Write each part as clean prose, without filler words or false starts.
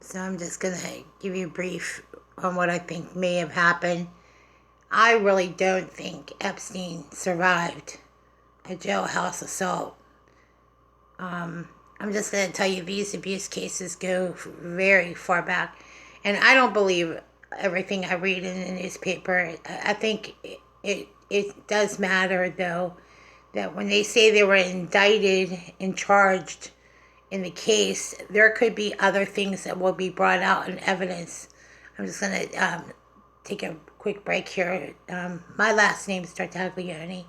So I'm just going to give you a brief on what I think may have happened. I really don't think Epstein survived a jailhouse assault. I'm just going to tell you these abuse cases go very far back. And I don't believe everything I read in the newspaper. I think it does matter, though, that when they say they were indicted and charged in the case, there could be other things that will be brought out in evidence. I'm just going to take a quick break here. My last name is Tartaglione,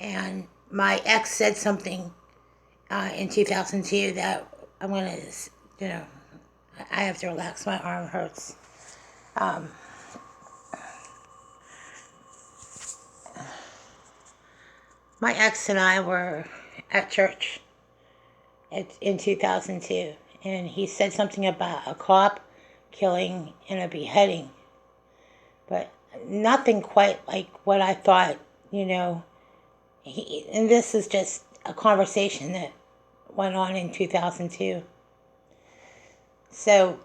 and my ex said something in 2002 that I'm going to, you know, I have to relax. My arm hurts. Um, my ex and I were at church in 2002, and he said something about a cop killing and a beheading, but nothing quite like what I thought, you know. And this is just a conversation that went on in 2002. So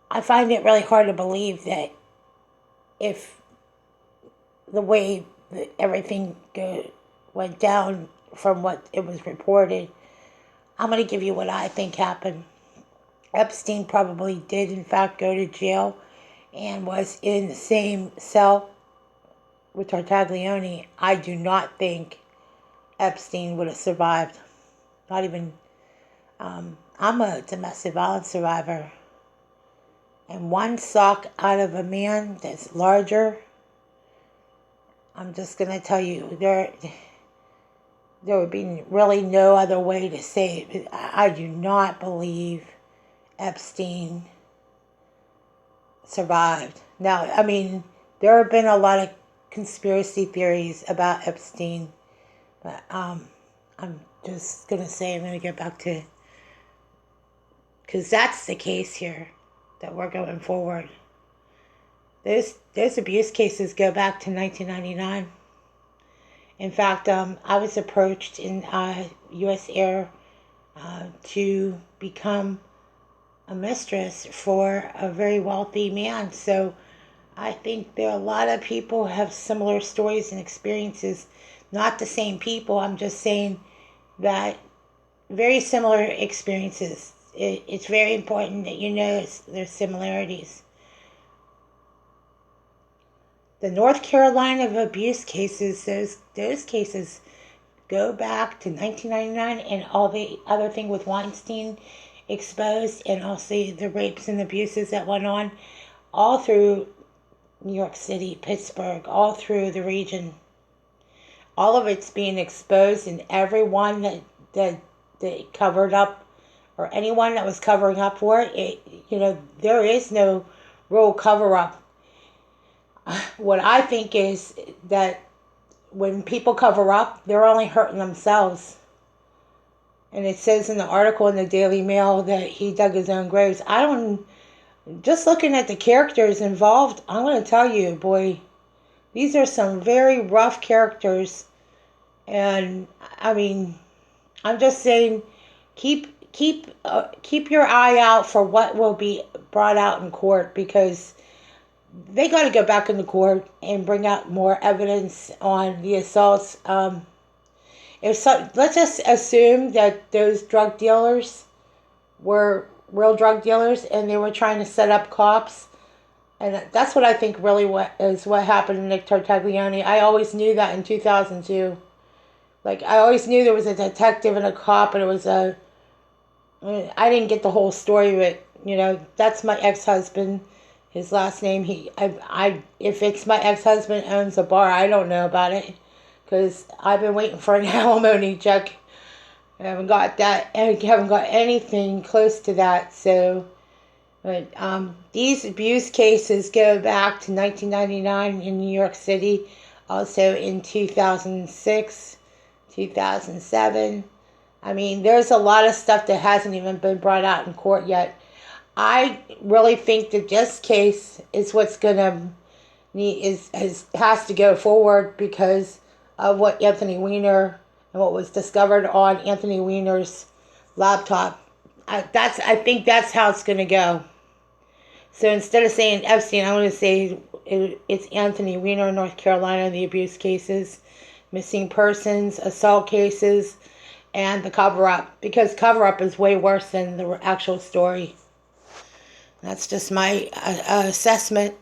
I find it really hard to believe that if the way that everything went down from what it was reported, I'm going to give you what I think happened. Epstein probably did, in fact, go to jail and was in the same cell with Tartaglione. I do not think Epstein would have survived. Not even. I'm a domestic violence survivor. And one sock out of a man that's larger, I'm just going to tell you, there would be really no other way to say it. I do not believe Epstein survived. Now, I mean, there have been a lot of conspiracy theories about Epstein, but I'm just going to say, I'm going to get back to, because that's the case here that we're going forward. Those abuse cases go back to 1999. In fact, I was approached in U.S. Air to become a mistress for a very wealthy man. So I think there are a lot of people who have similar stories and experiences. Not the same people. I'm just saying that very similar experiences. It's very important that you know there's similarities. The North Carolina abuse cases, those cases go back to 1999, and all the other thing with Weinstein exposed, and also the rapes and abuses that went on all through New York City, Pittsburgh, all through the region. All of it's being exposed, and everyone that covered up, or anyone that was covering up for it, there is no real cover up. What I think is that when people cover up, they're only hurting themselves. And it says in the article in the Daily Mail that he dug his own graves. I don't, just looking at the characters involved, I'm going to tell you, boy, these are some very rough characters. And I mean, I'm just saying, keep your eye out for what will be brought out in court, because they got to go back into court and bring out more evidence on the assaults. Let's just assume that those drug dealers were real drug dealers and they were trying to set up cops, and that's what I think really what happened to Nick Tartaglione. I always knew that in 2002. Like, I always knew there was a detective and a cop, and it was I didn't get the whole story, but that's my ex-husband. His last name, if it's my ex-husband owns a bar, I don't know about it, because I've been waiting for an alimony check. I haven't got that. I haven't got anything close to that. So, but these abuse cases go back to 1999 in New York City, also in 2006, 2007. I mean, there's a lot of stuff that hasn't even been brought out in court yet. I really think that this case is what's gonna has to go forward because of what Anthony Weiner and what was discovered on Anthony Weiner's laptop. I think that's how it's gonna go. So instead of saying Epstein, I'm gonna say it's Anthony Weiner, North Carolina, the abuse cases, missing persons, assault cases, and the cover up. Because cover up is way worse than the actual story. That's just my assessment.